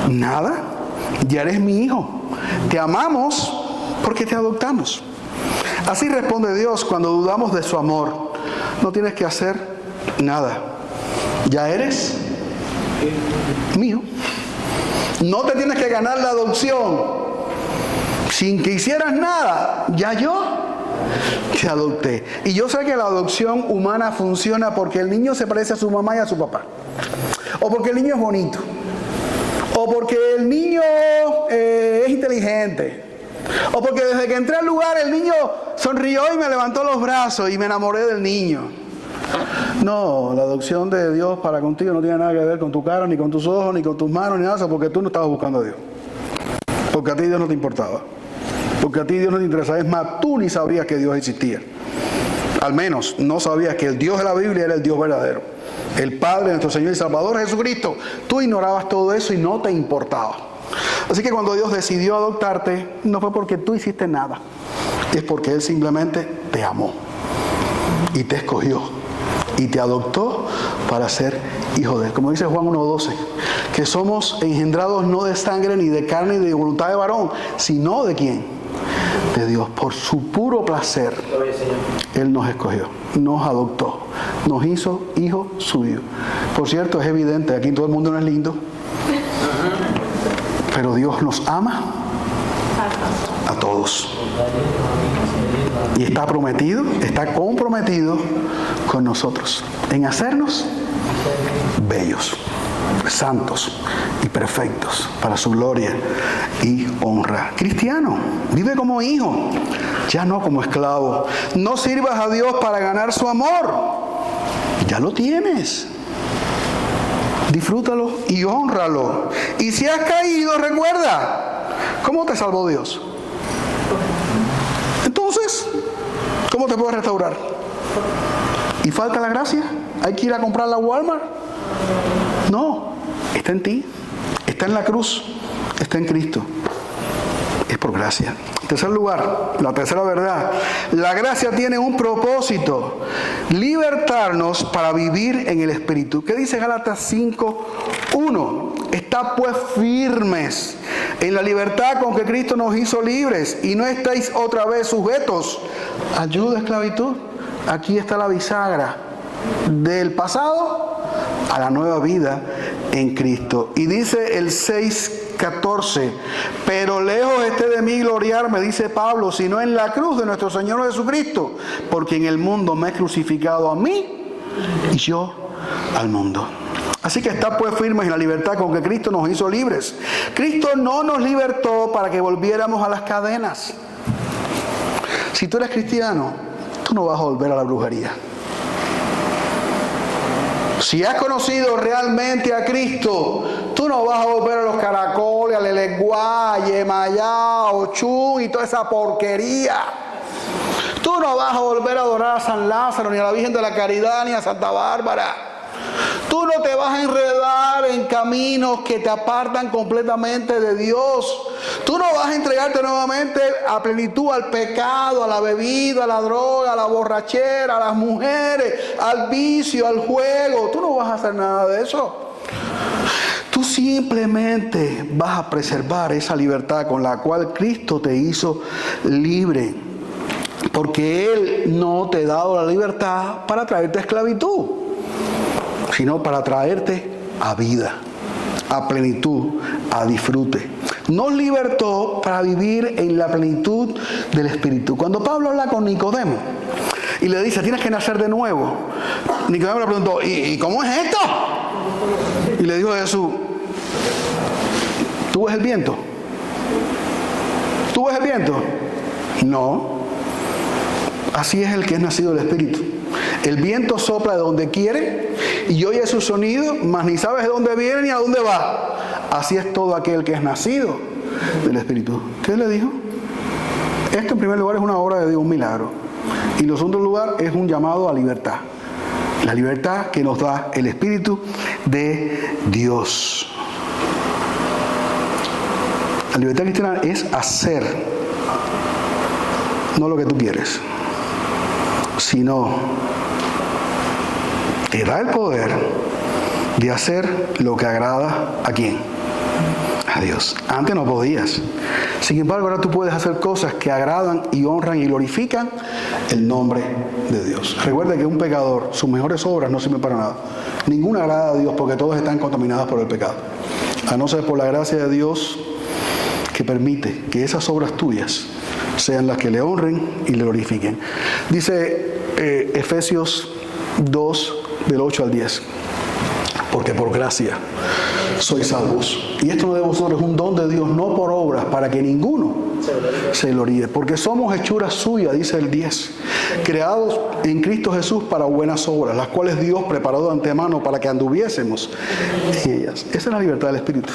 Nada, ya eres mi hijo. Te amamos porque te adoptamos. Así responde Dios cuando dudamos de su amor. No tienes que hacer nada. Ya eres mío. No te tienes que ganar la adopción. Sin que hicieras nada, ya yo te adopté. Y yo sé que la adopción humana funciona porque el niño se parece a su mamá y a su papá. O porque el niño es bonito. O porque el niño es inteligente. O porque desde que entré al lugar el niño sonrió y me levantó los brazos y me enamoré del niño. No, la adopción de Dios para contigo no tiene nada que ver con tu cara, ni con tus ojos, ni con tus manos, ni nada de eso, porque tú no estabas buscando a Dios. Porque a ti Dios no te importaba. Porque a ti Dios no te interesaba. Es más, tú ni sabías que Dios existía. Al menos no sabías que el Dios de la Biblia era el Dios verdadero. El Padre de nuestro Señor y Salvador Jesucristo. Tú ignorabas todo eso y no te importaba. Así que cuando Dios decidió adoptarte, no fue porque tú hiciste nada. Es porque Él simplemente te amó. Y te escogió. Y te adoptó para ser hijo de Él. Como dice Juan 1:12. Que somos engendrados no de sangre, ni de carne, ni de voluntad de varón. Sino de ¿quién? De Dios. Por su puro placer. Él nos escogió. Nos adoptó. Nos hizo hijos suyos. Por cierto, es evidente, aquí todo el mundo no es lindo. Pero Dios nos ama a todos. Y está prometido, está comprometido con nosotros en hacernos bellos, santos y perfectos para su gloria y honra. Cristiano, vive como hijo, ya no como esclavo. No sirvas a Dios para ganar su amor. Ya lo tienes. Disfrútalo y hónralo. Y si has caído, recuerda, ¿cómo te salvó Dios? Entonces, ¿cómo te puedo restaurar? ¿Y falta la gracia? ¿Hay que ir a comprarla a Walmart? No, está en ti, está en la cruz, está en Cristo. Es por gracia. En tercer lugar, la tercera verdad, la gracia tiene un propósito: libertarnos para vivir en el Espíritu. ¿Qué dice Gálatas 5:1? Está pues firmes en la libertad con que Cristo nos hizo libres, y no estáis otra vez sujetos a yugo de esclavitud. Aquí está la bisagra del pasado a la nueva vida en Cristo. Y dice el 6:14, pero lejos esté de mí gloriarme, dice Pablo, sino en la cruz de nuestro Señor Jesucristo, porque en el mundo me he crucificado a mí y yo al mundo. Así que está pues firmes en la libertad con que Cristo nos hizo libres. Cristo no nos libertó para que volviéramos a las cadenas. Si tú eres cristiano, tú no vas a volver a la brujería. Si has conocido realmente a Cristo, tú no vas a volver a los caracoles, al Eleguá, a Yemayá, a Ochún y toda esa porquería. Tú no vas a volver a adorar a San Lázaro, ni a la Virgen de la Caridad, ni a Santa Bárbara. Tú no te vas a enredar en caminos que te apartan completamente de Dios. Tú no vas a entregarte nuevamente a plenitud al pecado, a la bebida, a la droga, a la borrachera, a las mujeres, al vicio, al juego. Tú no vas a hacer nada de eso. Tú simplemente vas a preservar esa libertad con la cual Cristo te hizo libre. Porque Él no te ha dado la libertad para traerte a esclavitud, sino para traerte a vida, a plenitud, a disfrute. Nos libertó para vivir en la plenitud del Espíritu. Cuando Pablo habla con Nicodemo y le dice, tienes que nacer de nuevo, Nicodemo le preguntó, ¿y cómo es esto? Y le dijo Jesús, ¿tú ves el viento? ¿Tú ves el viento? No. Así es el que es nacido del Espíritu. El viento sopla de donde quiere y oye su sonido, mas ni sabes de dónde viene ni a dónde va. Así es todo aquel que es nacido del Espíritu. ¿Qué le dijo? Esto en primer lugar es una obra de Dios, un milagro. Y en segundo lugar es un llamado a libertad. La libertad que nos da el Espíritu de Dios. La libertad cristiana es hacer, no lo que tú quieres, sino te da el poder de hacer lo que agrada ¿a quién? A Dios. Antes no podías. Sin embargo, ahora tú puedes hacer cosas que agradan y honran y glorifican el nombre de Dios. Recuerda que un pecador, sus mejores obras no sirven para nada. Ninguna agrada a Dios porque todas están contaminadas por el pecado. A no ser por la gracia de Dios que permite que esas obras tuyas sean las que le honren y le glorifiquen. Dice Efesios 2, del 8 al 10. Porque por gracia sois salvos. Y esto no de vosotros es un don de Dios, no por obras, para que ninguno se gloríe. Porque somos hechura suya, dice el 10, creados en Cristo Jesús para buenas obras, las cuales Dios preparó de antemano para que anduviésemos en ellas. Esa es la libertad del Espíritu.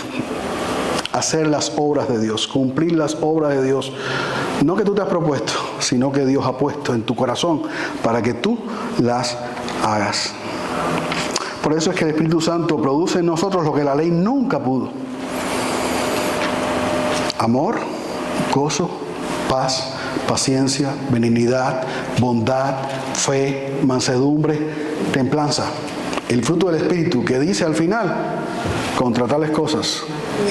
Hacer las obras de Dios, cumplir las obras de Dios. No que tú te has propuesto, sino que Dios ha puesto en tu corazón para que tú las hagas. Por eso es que el Espíritu Santo produce en nosotros lo que la ley nunca pudo. Amor, gozo, paz, paciencia, benignidad, bondad, fe, mansedumbre, templanza. El fruto del Espíritu que dice al final, contra tales cosas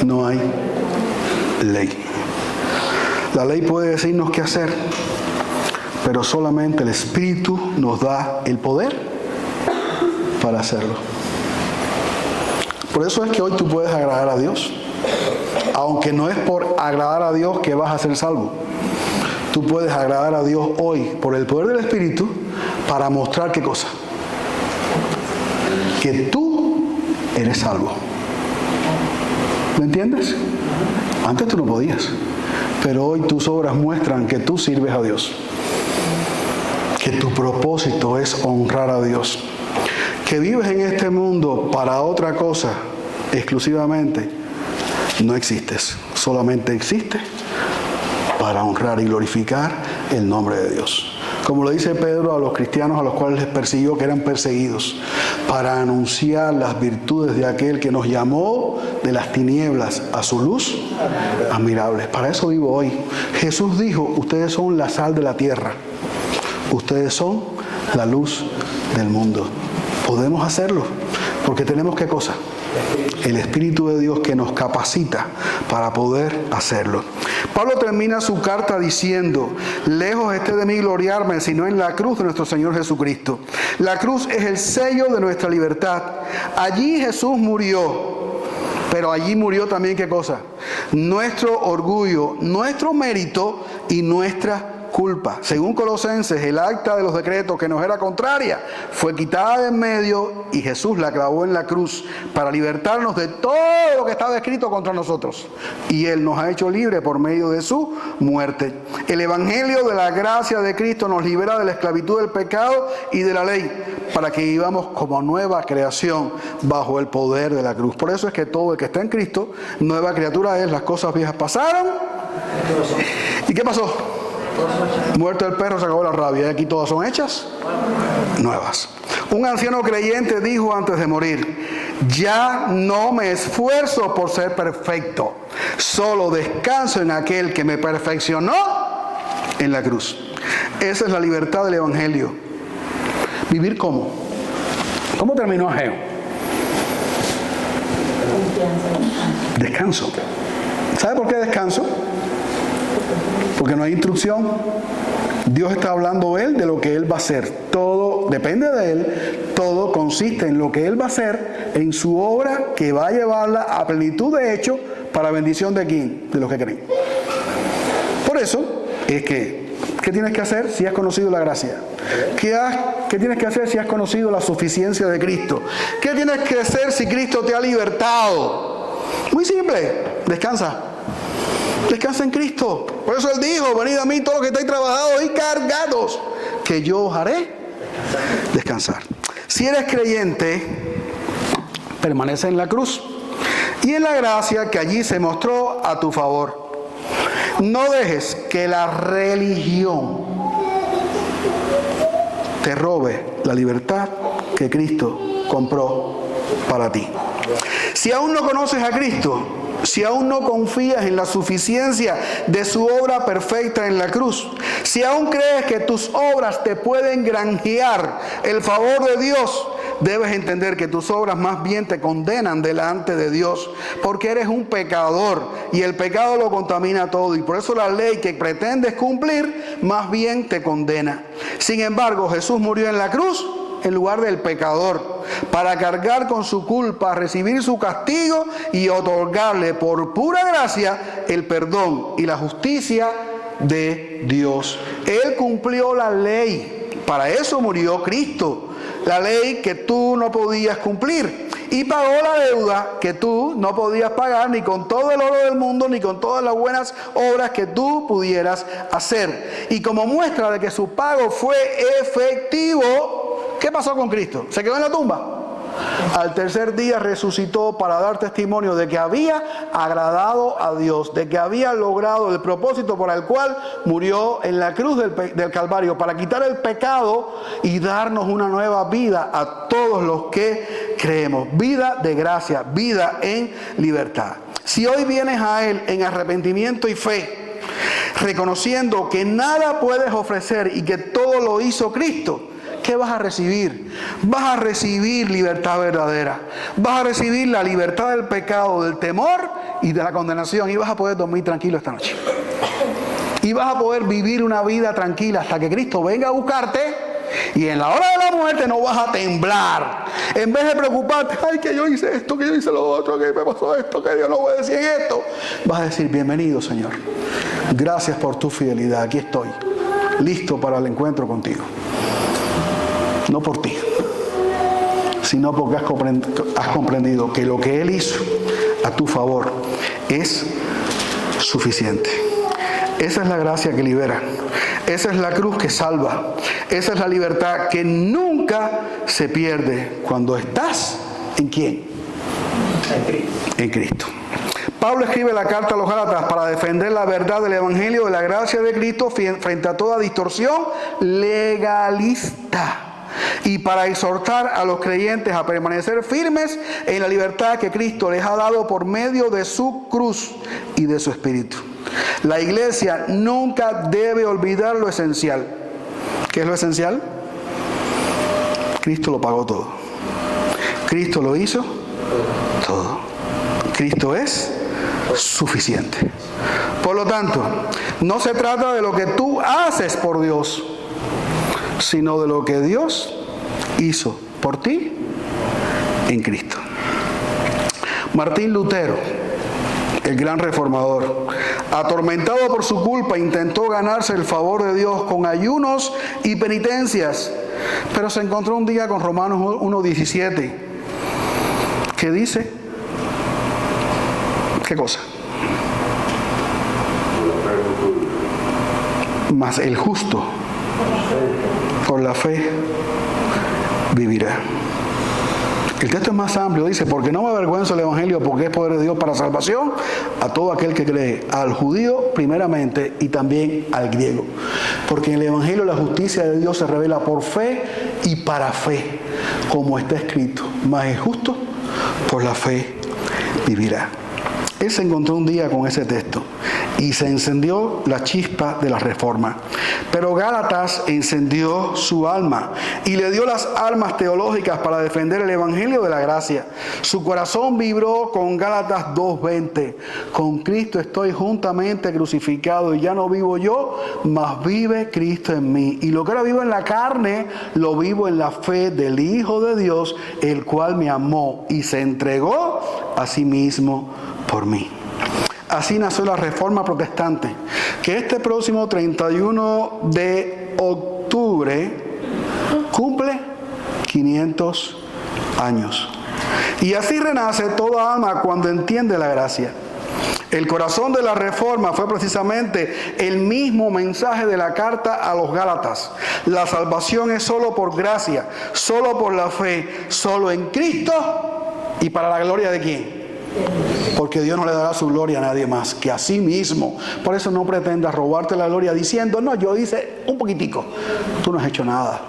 no hay ley. La ley puede decirnos qué hacer, pero solamente el Espíritu nos da el poder para hacerlo. Por eso es que hoy tú puedes agradar a Dios, aunque no es por agradar a Dios que vas a ser salvo. Tú puedes agradar a Dios hoy por el poder del Espíritu para mostrar qué cosa, que tú eres salvo. ¿Me entiendes? Antes tú no podías, pero hoy tus obras muestran que tú sirves a Dios, que tu propósito es honrar a Dios. Que vives en este mundo para otra cosa exclusivamente, no existes. Solamente existes para honrar y glorificar el nombre de Dios. Como le dice Pedro a los cristianos a los cuales les persiguió, que eran perseguidos, para anunciar las virtudes de aquel que nos llamó de las tinieblas a su luz admirable. Para eso vivo hoy. Jesús dijo, ustedes son la sal de la tierra. Ustedes son la luz del mundo. Podemos hacerlo, porque tenemos ¿qué cosa? El Espíritu de Dios que nos capacita para poder hacerlo. Pablo termina su carta diciendo, lejos esté de mí gloriarme, sino en la cruz de nuestro Señor Jesucristo. La cruz es el sello de nuestra libertad. Allí Jesús murió, pero allí murió también ¿qué cosa? Nuestro orgullo, nuestro mérito y nuestra culpa. Según Colosenses, el acta de los decretos que nos era contraria fue quitada de en medio y Jesús la clavó en la cruz para libertarnos de todo lo que estaba escrito contra nosotros. Y Él nos ha hecho libres por medio de su muerte. El Evangelio de la gracia de Cristo nos libera de la esclavitud del pecado y de la ley para que vivamos como nueva creación bajo el poder de la cruz. Por eso es que todo el que está en Cristo, nueva criatura es. Las cosas viejas pasaron. ¿Y qué pasó? Muerto el perro, se acabó la rabia. Y aquí todas son hechas nuevas. Un anciano creyente dijo antes de morir: ya no me esfuerzo por ser perfecto, solo descanso en aquel que me perfeccionó en la cruz. Esa es la libertad del Evangelio. ¿Vivir cómo? ¿Cómo terminó Ageo? Descanso. ¿Sabe por qué descanso? Porque no hay instrucción. Dios está hablando Él de lo que Él va a hacer. Todo depende de Él. Todo consiste en lo que Él va a hacer, en su obra que va a llevarla a plenitud de hecho para bendición de quién, de los que creen. Por eso es que, ¿qué tienes que hacer si has conocido la gracia? ¿Qué tienes que hacer si has conocido la suficiencia de Cristo? ¿Qué tienes que hacer si Cristo te ha libertado? Muy simple, descansa. Descansa en Cristo. Por eso Él dijo: venid a mí todos los que estáis trabajados y cargados, que yo os haré descansar. Si eres creyente, permanece en la cruz y en la gracia que allí se mostró a tu favor. No dejes que la religión te robe la libertad que Cristo compró para ti. Si aún no conoces a Cristo, si aún no confías en la suficiencia de su obra perfecta en la cruz, si aún crees que tus obras te pueden granjear el favor de Dios, debes entender que tus obras más bien te condenan delante de Dios, porque eres un pecador y el pecado lo contamina todo, y por eso la ley que pretendes cumplir más bien te condena. Sin embargo, Jesús murió en la cruz en lugar del pecador, para cargar con su culpa, recibir su castigo y otorgarle por pura gracia el perdón y la justicia de Dios. Él cumplió la ley, para eso murió Cristo, la ley que tú no podías cumplir, y pagó la deuda que tú no podías pagar ni con todo el oro del mundo, ni con todas las buenas obras que tú pudieras hacer. Y como muestra de que su pago fue efectivo, ¿qué pasó con Cristo? ¿Se quedó en la tumba? Al tercer día resucitó para dar testimonio de que había agradado a Dios, de que había logrado el propósito por el cual murió en la cruz del Calvario, para quitar el pecado y darnos una nueva vida a todos los que creemos. Vida de gracia, vida en libertad. Si hoy vienes a Él en arrepentimiento y fe, reconociendo que nada puedes ofrecer y que todo lo hizo Cristo, ¿qué vas a recibir? Vas a recibir libertad verdadera. Vas a recibir la libertad del pecado, del temor y de la condenación. Y vas a poder dormir tranquilo esta noche. Y vas a poder vivir una vida tranquila hasta que Cristo venga a buscarte. Y en la hora de la muerte no vas a temblar. En vez de preocuparte: ay, que yo hice esto, que yo hice lo otro, que me pasó esto, que Dios no puede decir esto. Vas a decir: bienvenido, Señor. Gracias por tu fidelidad. Aquí estoy, listo para el encuentro contigo. No por ti, sino porque has comprendido que lo que Él hizo a tu favor es suficiente. Esa es la gracia que libera. Esa es la cruz que salva. Esa es la libertad que nunca se pierde cuando estás ¿en quién? En Cristo. Pablo escribe la carta a los Gálatas para defender la verdad del Evangelio de la gracia de Cristo frente a toda distorsión legalista, y para exhortar a los creyentes a permanecer firmes en la libertad que Cristo les ha dado por medio de su cruz y de su Espíritu. La iglesia nunca debe olvidar lo esencial. ¿Qué es lo esencial? Cristo lo pagó todo. Cristo lo hizo todo. Cristo es suficiente. Por lo tanto, no se trata de lo que tú haces por Dios, sino de lo que Dios hizo por ti en Cristo. Martín Lutero, el gran reformador. Atormentado por su culpa, intentó ganarse el favor de Dios con ayunos y penitencias, pero se encontró un día con Romanos 1:17, que dice, ¿qué cosa? Mas el justo por la fe vivirá. El texto es más amplio, dice, porque no me avergüenzo del Evangelio, porque es poder de Dios para salvación a todo aquel que cree, al judío primeramente y también al griego. Porque en el Evangelio la justicia de Dios se revela por fe y para fe, como está escrito, mas el justo por la fe vivirá. Él se encontró un día con ese texto y se encendió la chispa de la reforma. Pero Gálatas encendió su alma y le dio las armas teológicas para defender el evangelio de la gracia. Su corazón vibró con Gálatas 2:20. Con Cristo estoy juntamente crucificado y ya no vivo yo, mas vive Cristo en mí. Y lo que ahora vivo en la carne, lo vivo en la fe del Hijo de Dios, el cual me amó y se entregó a sí mismo por mí. Así nació la Reforma Protestante, que este próximo 31 de octubre cumple 500 años. Y así renace toda alma cuando entiende la gracia. El corazón de la Reforma fue precisamente el mismo mensaje de la carta a los Gálatas. La salvación es solo por gracia, solo por la fe, solo en Cristo y para la gloria de ¿quién? Porque Dios no le dará su gloria a nadie más que a sí mismo. Por eso no pretendas robarte la gloria diciendo, no, yo hice un poquitico. Tú no has hecho nada.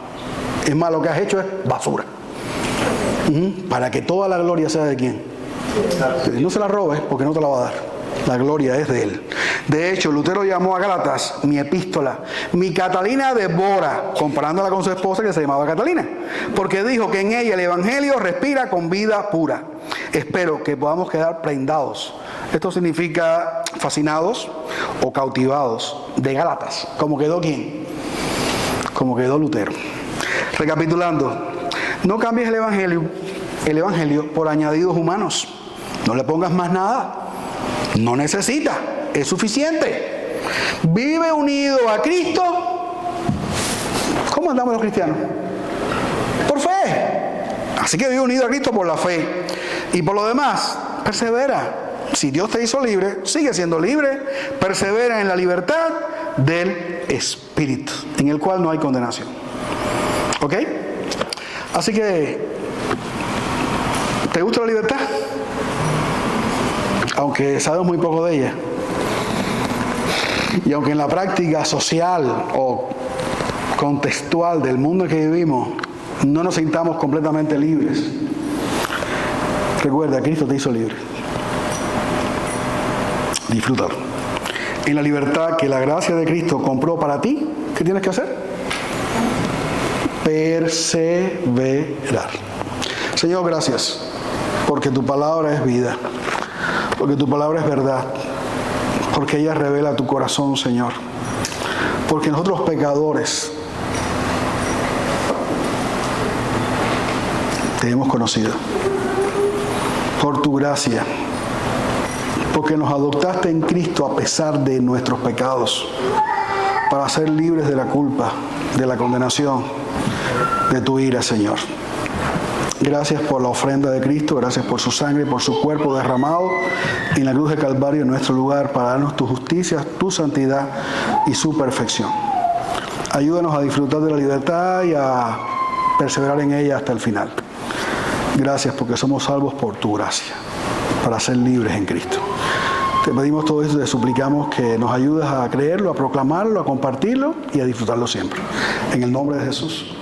Es más, lo que has hecho es basura. Para que toda la gloria sea de ¿quién? No se la robes porque no te la va a dar. La gloria es de Él. De hecho, Lutero llamó a Gálatas mi epístola, mi Catalina de Bora, comparándola con su esposa que se llamaba Catalina, porque dijo que en ella el Evangelio respira con vida pura. Espero que podamos quedar prendados. Esto significa fascinados o cautivados de Gálatas. ¿Cómo quedó quién? Como quedó Lutero. Recapitulando, no cambies el Evangelio por añadidos humanos. No le pongas más nada. No necesita, es suficiente. Vive unido a Cristo. ¿Cómo andamos los cristianos? Por fe. Así que vive unido a Cristo por la fe. Y por lo demás, persevera. Si Dios te hizo libre, sigue siendo libre. Persevera en la libertad del Espíritu, en el cual no hay condenación. ¿Ok? Así que, ¿te gusta la libertad? Aunque sabemos muy poco de ella. Y aunque en la práctica social o contextual del mundo en que vivimos no nos sintamos completamente libres, recuerda, Cristo te hizo libre. Disfrútalo. En la libertad que la gracia de Cristo compró para ti, ¿qué tienes que hacer? Perseverar. Señor, gracias, porque tu palabra es vida. Porque tu palabra es verdad, porque ella revela tu corazón, Señor. Porque nosotros pecadores te hemos conocido. Por tu gracia, porque nos adoptaste en Cristo a pesar de nuestros pecados, para ser libres de la culpa, de la condenación, de tu ira, Señor. Gracias por la ofrenda de Cristo, gracias por su sangre, por su cuerpo derramado en la cruz de Calvario en nuestro lugar para darnos tu justicia, tu santidad y su perfección. Ayúdanos a disfrutar de la libertad y a perseverar en ella hasta el final. Gracias porque somos salvos por tu gracia, para ser libres en Cristo. Te pedimos todo esto y te suplicamos que nos ayudes a creerlo, a proclamarlo, a compartirlo y a disfrutarlo siempre. En el nombre de Jesús.